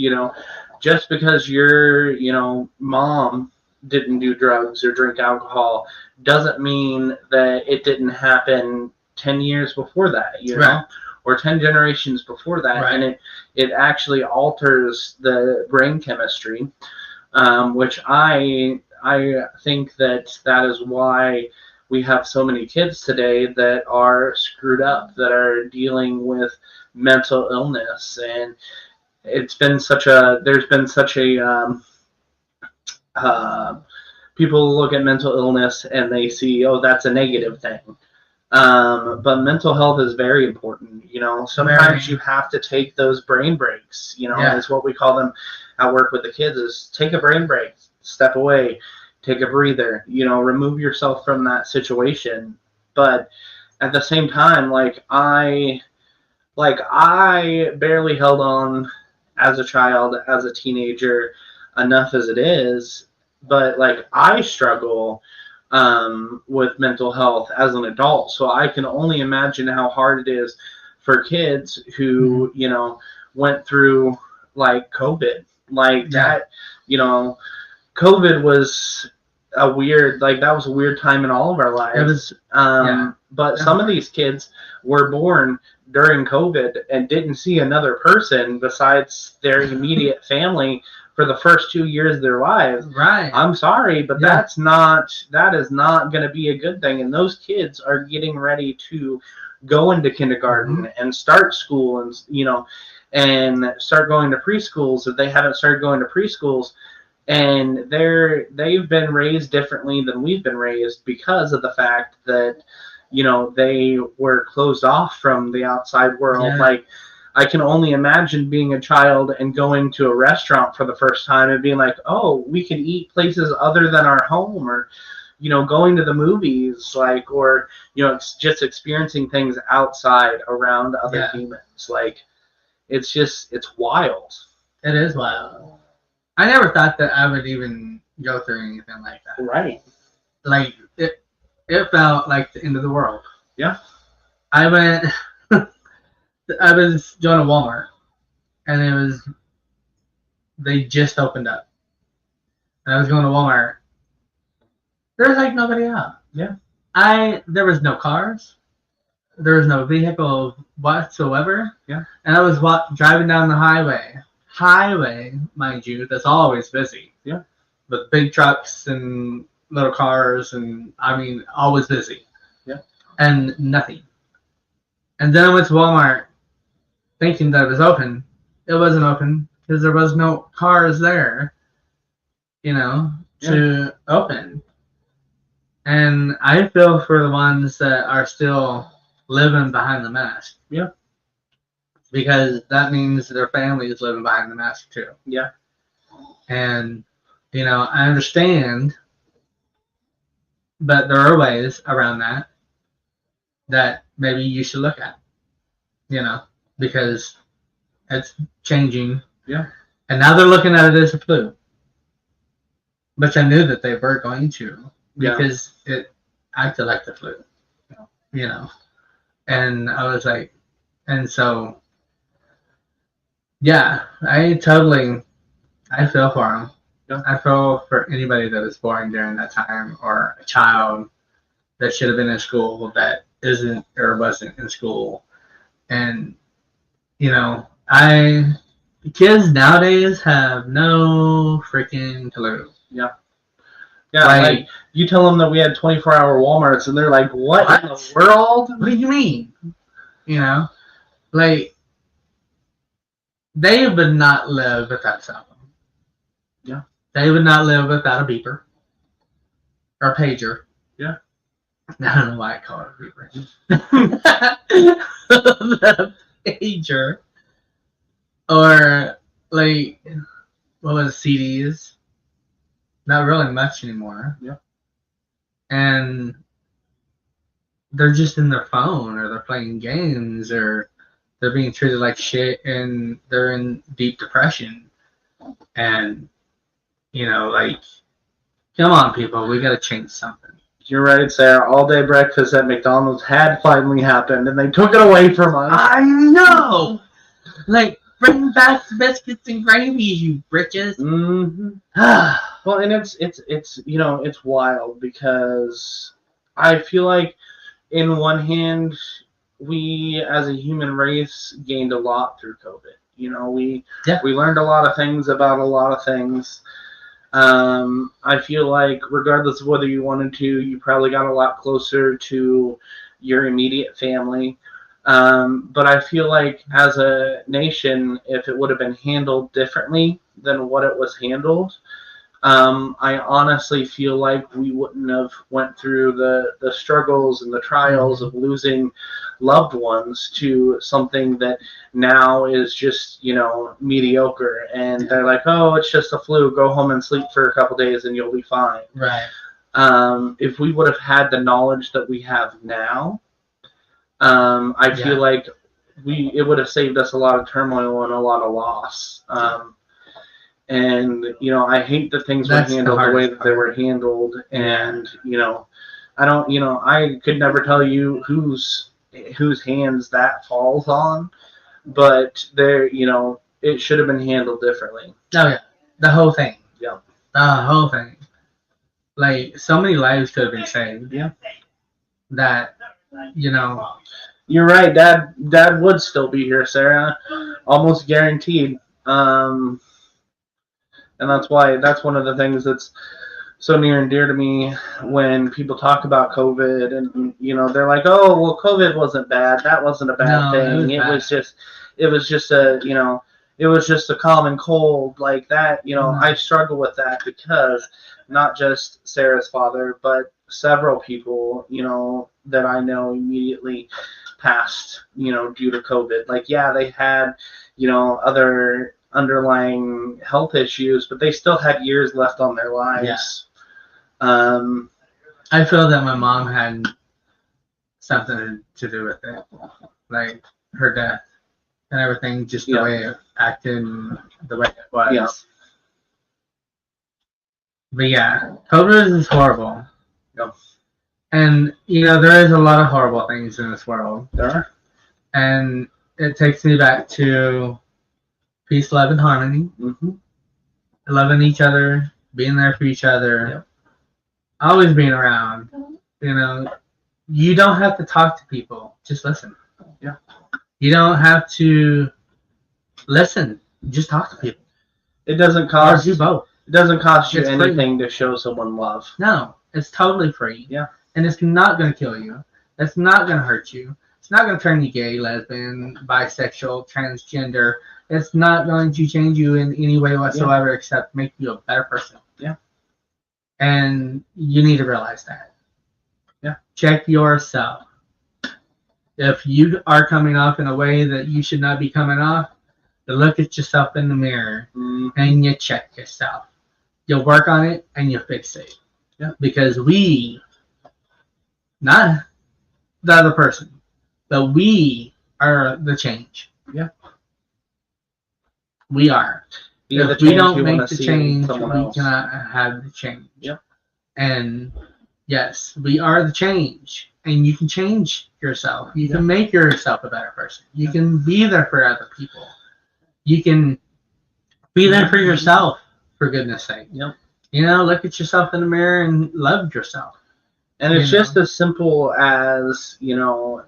just because your, mom didn't do drugs or drink alcohol doesn't mean that it didn't happen 10 years before that, know, or 10 generations before that. Right. And it actually alters the brain chemistry, which I think that is why we have so many kids today that are screwed up, that are dealing with mental illness. And there's been such a people look at mental illness and they see, oh, that's a negative thing. But mental health is very important. Sometimes you have to take those brain breaks, is what we call them at work with the kids, is take a brain break, step away, take a breather, remove yourself from that situation. But at the same time, I barely held on as a child, as a teenager, enough as it is. But I struggle with mental health as an adult. So I can only imagine how hard it is for kids who, went through COVID. That, COVID was a weird, that was a weird time in all of our lives. It was, but some of these kids were born during COVID and didn't see another person besides their immediate family for the first 2 years of their lives. Right. I'm sorry, but that is not going to be a good thing. And those kids are getting ready to go into kindergarten and start school and, and start going to preschools if they haven't started going to preschools. And they've been raised differently than we've been raised because of the fact that, they were closed off from the outside world. Yeah. I can only imagine being a child and going to a restaurant for the first time and being like, oh, we can eat places other than our home, or, going to the movies, or, just experiencing things outside around other humans. It's wild. It is wild. I never thought that I would even go through anything like that. Right. It felt like the end of the world. Yeah. I was going to Walmart, and they just opened up. And I was going to Walmart. There was nobody out. Yeah. There was no cars. There was no vehicle whatsoever. Yeah. And I was driving down the highway. Highway, mind you, that's always busy. Yeah. With big trucks and little cars, and always busy. Yeah. And nothing. And then I went to Walmart thinking that it was open. It wasn't open because there was no cars there, to open. And I feel for the ones that are still living behind the mask. Yeah. because that means their family is living behind the mask too. Yeah. And, I understand, but there are ways around that maybe you should look at, because it's changing. Yeah. And now they're looking at it as a flu, which I knew that they were going to, because it acted like the flu, And I was like, and so, yeah, I feel for them. Yeah. I feel for anybody that was born during that time, or a child that should have been in school that isn't or wasn't in school. And, kids nowadays have no freaking clue. Yeah. Yeah, like you tell them that we had 24-hour Walmarts, and they're like, what in the world? What do you mean? Like, they would not live without cell phone. Yeah. They would not live without a beeper or a pager. Yeah. I don't know why I call it a beeper. The pager. Or, like, what was CDs? Not really much anymore. Yeah. And they're just in their phone, or they're playing games, or they're being treated like shit, and they're in deep depression. And, like, come on, people, we gotta change something. You're right, Sarah. All-day breakfast at McDonald's had finally happened, and they took it away from us. I know! Like, bring back the biscuits and gravy, you bitches. Mm-hmm. Well, and it's wild, because I feel like, in one hand, we as a human race gained a lot through COVID. We learned a lot of things about a lot of things. I feel like, regardless of whether you wanted to, you probably got a lot closer to your immediate family. But I feel like, as a nation, if it would have been handled differently than what it was handled, I honestly feel like we wouldn't have went through the struggles and the trials of losing loved ones to something that now is just, mediocre. And they're like, oh, it's just a flu. Go home and sleep for a couple days and you'll be fine. Right. If we would have had the knowledge that we have now, I feel like it would have saved us a lot of turmoil and a lot of loss. And, I hate that things were handled the way that they were handled. And, I could never tell you whose hands that falls on, but it should have been handled differently. Oh, yeah. The whole thing. Yeah. The whole thing. Like, so many lives could have been saved. Yeah. That, You're right. Dad would still be here, Sarah. Almost guaranteed. And that's one of the things that's so near and dear to me when people talk about COVID, and they're like, oh, well, COVID wasn't bad. That wasn't a bad thing. It was just a common cold like that. I struggle with that, because not just Sarah's father, but several people, that I know immediately passed, due to COVID. Like, yeah, they had, other underlying health issues, but they still had years left on their lives. Yeah. I feel that my mom had something to do with it, like her death and everything, just the way it acted and the way it was. Yeah. But yeah, COVID is horrible. Yep. And, there is a lot of horrible things in this world. There are. And it takes me back to peace, love, and harmony. Mm-hmm. Loving each other, being there for each other, always being around. You don't have to talk to people. Just listen. Yeah. You don't have to listen. Just talk to people. It doesn't cost you both. It doesn't cost you It's anything free to show someone love. No, it's totally free. Yeah. And it's not going to kill you. It's not going to hurt you. It's not going to turn you gay, lesbian, bisexual, transgender. It's not going to change you in any way whatsoever except make you a better person. Yeah. And you need to realize that. Yeah. Check yourself. If you are coming off in a way that you should not be coming off, you look at yourself in the mirror and you check yourself. You'll work on it and you fix it. Yeah. Because we, not the other person, but we are the change. Yeah. We are. You're If the we change don't you make wanna the see in change, we someone else. cannot have the change. Yep. And yes, we are the change. And you can change yourself. You can make yourself a better person. You can be there for other people. You can be there for yourself, for goodness sake. Yep. You know, look at yourself in the mirror and love yourself. And it's just as simple as, you know,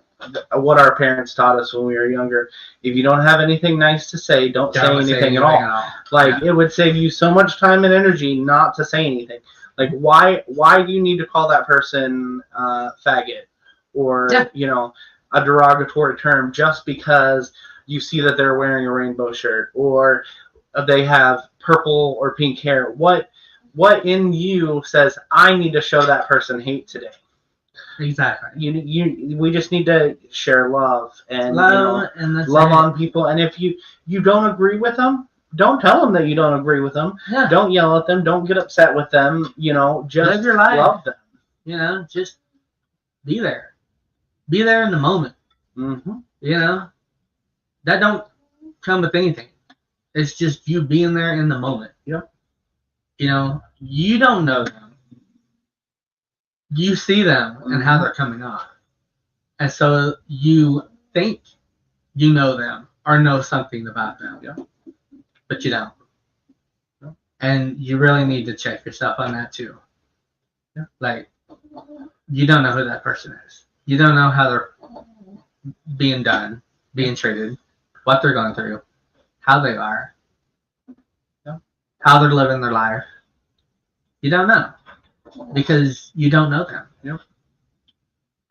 what our parents taught us when we were younger. If you don't have anything nice to say, don't say anything at all. Like, it would save you so much time and energy not to say anything. Like, why do you need to call that person faggot or, you know, a derogatory term just because you see that they're wearing a rainbow shirt or they have purple or pink hair? What in you says I need to show that person hate today? Exactly. We just need to share love and love on people. And if you don't agree with them, don't tell them that you don't agree with them. Yeah. Don't yell at them. Don't get upset with them. You know, just live your life. Love them. You know, just be there. Be there in the moment. Mm-hmm. You know, that don't come with anything. It's just you being there in the moment. Yep. You know, you don't know them. You see them and how they're coming off. And so you think you know them or know something about them. Yeah. But you don't. Yeah. And you really need to check yourself on that too. Yeah. Like, you don't know who that person is. You don't know how they're being done, being treated, what they're going through, how they are, how they're living their life. You don't know because you don't know them. Yep.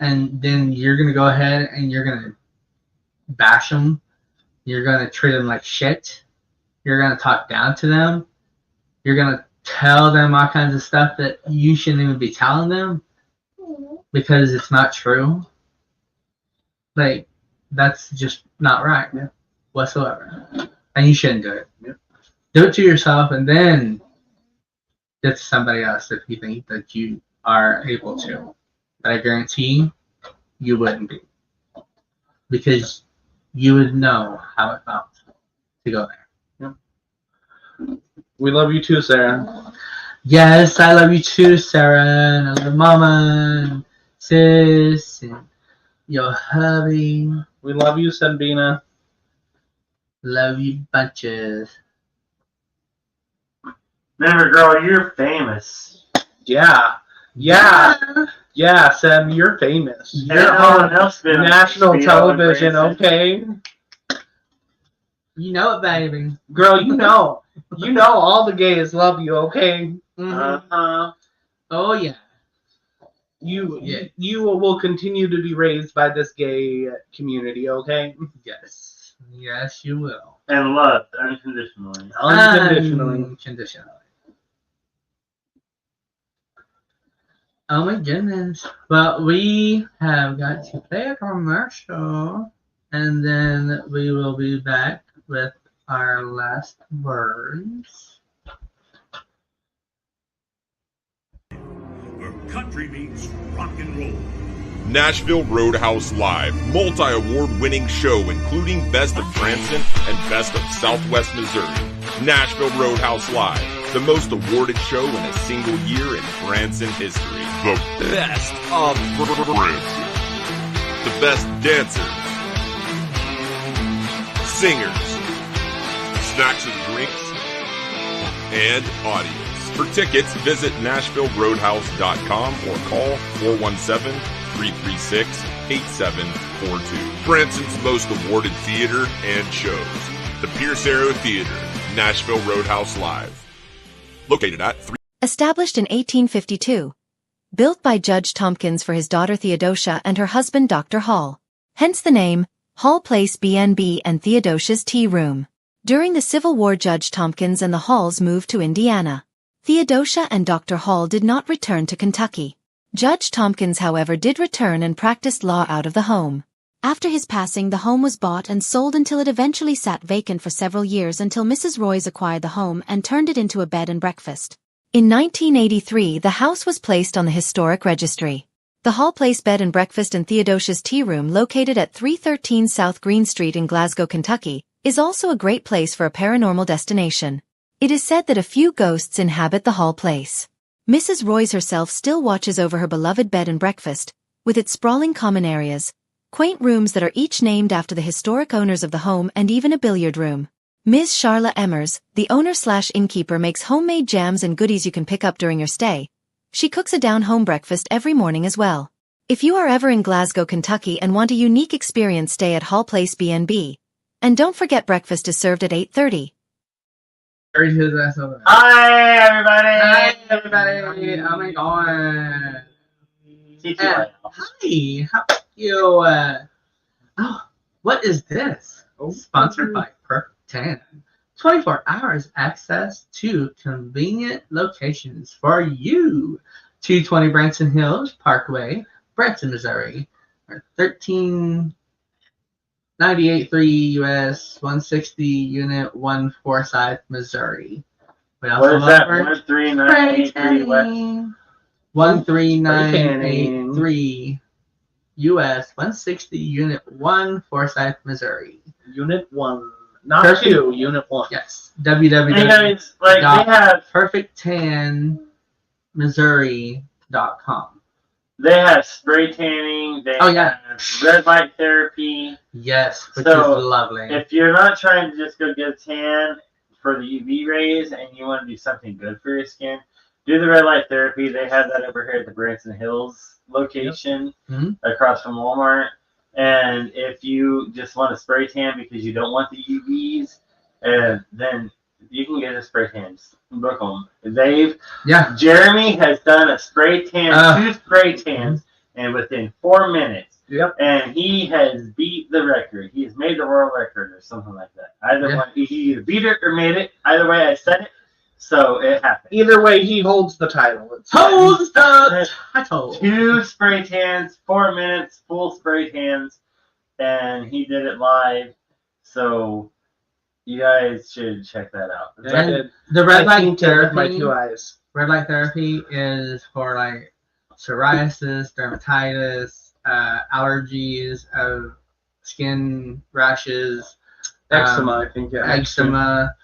And then you're going to go ahead and you're going to bash them. You're going to treat them like shit. You're going to talk down to them. You're going to tell them all kinds of stuff that you shouldn't even be telling them because it's not true. Like, that's just not right whatsoever. And you shouldn't do it. Yep. Do it to yourself and then do it to somebody else if you think that you are able to. But I guarantee you wouldn't be. Because you would know how it felt to go there. Yep. We love you too, Sarah. Yes, I love you too, Sarah. And I love Mama and Sis and your hubby. We love you, Sabina. Love you bunches. Remember, girl, you're famous. Yeah, Sam, you're famous. You're on national television, okay? You know it, baby. Girl, you know all the gays love you, okay? Uh-huh. Oh, yeah. You will continue to be raised by this gay community, okay? Yes. Yes, you will. And loved unconditionally. Unconditionally. Oh my goodness. But we have got to play a commercial and then we will be back with our last words. Where country meets rock and roll. Nashville Roadhouse Live, multi-award-winning show including Best of Branson and Best of Southwest Missouri. Nashville Roadhouse Live, the most awarded show in a single year in Branson history. The best of Branson. The best dancers, singers, snacks and drinks, and audience. For tickets, visit NashvilleRoadhouse.com or call 417-336-8742. Branson's most awarded theater and shows. The Pierce Arrow Theater, Nashville Roadhouse Live. Located at 3... Established in 1852. Built by Judge Tompkins for his daughter Theodosia and her husband Dr. Hall. Hence the name, Hall Place B&B and Theodosia's Tea Room. During the Civil War, Judge Tompkins and the Halls moved to Indiana. Theodosia and Dr. Hall did not return to Kentucky. Judge Tompkins, however, did return and practiced law out of the home. After his passing, the home was bought and sold until it eventually sat vacant for several years until Mrs. Royce acquired the home and turned it into a bed and breakfast. In 1983, the house was placed on the historic registry. The Hall Place Bed and Breakfast and Theodosia's Tea Room, located at 313 South Green Street in Glasgow, Kentucky, is also a great place for a paranormal destination. It is said that a few ghosts inhabit the Hall Place. Mrs. Royce herself still watches over her beloved bed and breakfast, with its sprawling common areas, quaint rooms that are each named after the historic owners of the home, and even a billiard room. Ms. Charla Emmers, the owner/innkeeper, makes homemade jams and goodies you can pick up during your stay. She cooks a down-home breakfast every morning as well. If you are ever in Glasgow, Kentucky and want a unique experience, stay at Hall Place B&B. And don't forget, breakfast is served at 8:30. Hi, everybody! Hi, everybody! Oh my god! Hi, how are you? What is this? Sponsored by Perfect 10. 24 hours access to convenient locations for you. 220 Branson Hills Parkway, Branson, Missouri. 13983 US 160 Unit 1 Forsyth, Missouri. What is that? 13983 West? 13983 US 160 Unit 1 Forsyth, Missouri. Unit 1. Not 2, Unit 1. Yes. www.perfect10missouri.com. They have spray tanning. They have red light therapy. Yes, which is lovely. If you're not trying to just go get a tan for the UV rays and you want to do something good for your skin, do the red light therapy. They have that over here at the Branson Hills location across from Walmart. And if you just want a spray tan because you don't want the UVs, then you can get a spray tan. Book them. Jeremy has done a spray tan, 2 spray tans, and within 4 minutes. Yep. And he has beat the record. He has made the world record or something like that. He either beat it or made it. Either way, I said it, so it happened. Either way, he holds the title. Holds the title. 2 spray tans, 4 minutes, full spray tans, and he did it live. So you guys should check that out. And the red light therapy, my 2 eyes. Red light therapy is for like psoriasis, dermatitis, allergies, skin rashes, eczema. I think eczema.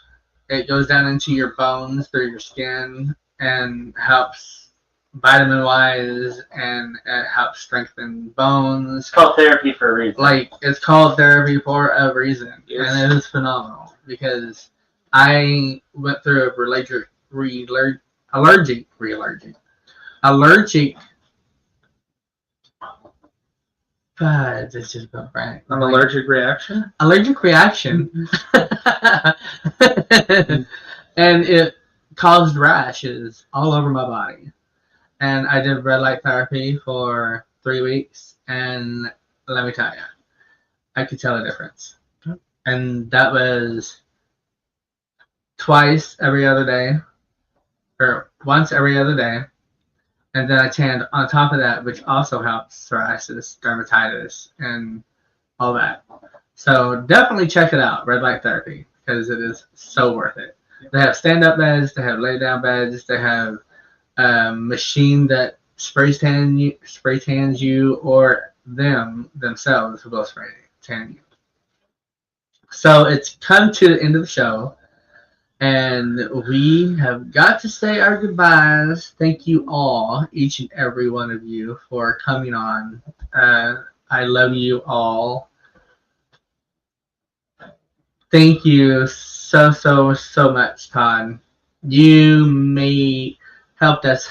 It goes down into your bones through your skin and helps vitamin-wise, and it helps strengthen bones. It's called therapy for a reason. It's called therapy for a reason, and it is phenomenal because I went through a allergic. It's just about right. An allergic reaction. Allergic reaction, and it caused rashes all over my body. And I did red light therapy for 3 weeks, and let me tell you, I could tell a difference. And that was twice every other day, or once every other day. And then I tanned on top of that, which also helps psoriasis, dermatitis, and all that. So definitely check it out, red light therapy, because it is so worth it. They have stand-up beds, they have lay-down beds, they have a machine that spray tans you, or themselves will spray tan you. So it's come to the end of the show, and we have got to say our goodbyes. Thank you all, each and every one of you, for coming on. I love you all. Thank you so much, Todd. You helped us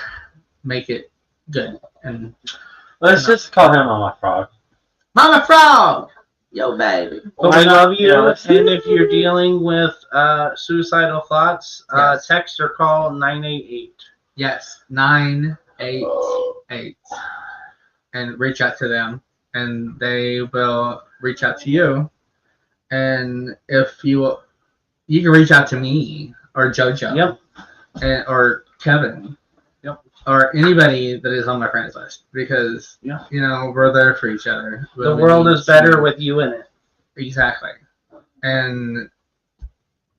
make it good. And let's just call him Mama Frog. Mama Frog! Yo, baby. Well, we love you, and if you're dealing with suicidal thoughts, text or call 988. Yes, 988. And reach out to them, and they will reach out to you. And if you can reach out to me or JoJo, or Kevin, or anybody that is on my friends list, because Yeah. we're there for each other. The world is better with you in it. Exactly, and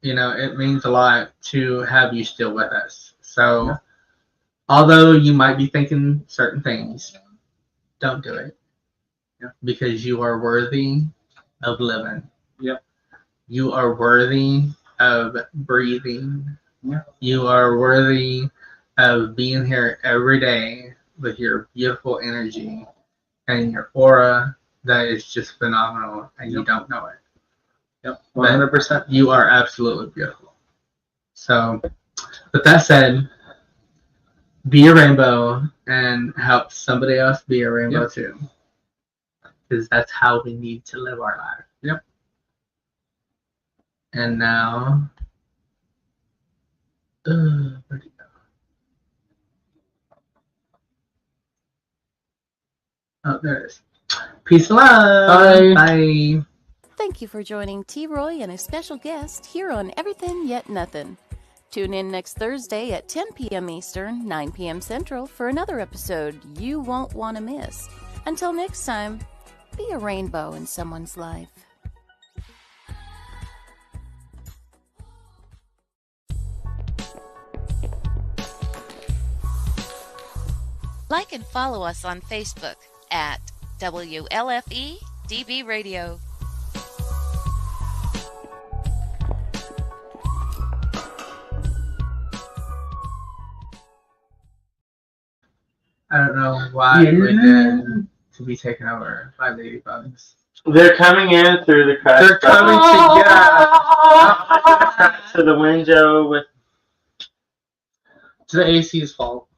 it means a lot to have you still with us. So, although you might be thinking certain things, don't do it. Because you are worthy of living. Yep. You are worthy of breathing. Yeah. You are worthy of being here every day with your beautiful energy and your aura that is just phenomenal, and you don't know it. Yep, 100%. You are absolutely beautiful. So, with that said, be a rainbow and help somebody else be a rainbow too. Because that's how we need to live our life. Yep. And now, where'd it go? Oh, there it is. Peace and love. Bye. Thank you for joining T. Roy and a special guest here on Everythin Yet Nothin. Tune in next Thursday at 10 p.m. Eastern, 9 p.m. Central for another episode you won't want to miss. Until next time, be a rainbow in someone's life. Like and follow us on Facebook at WLFE DB Radio. I don't know why we did to be taken over by ladybugs. They're coming in through the crack. They're coming to the window with. It's the AC's fault.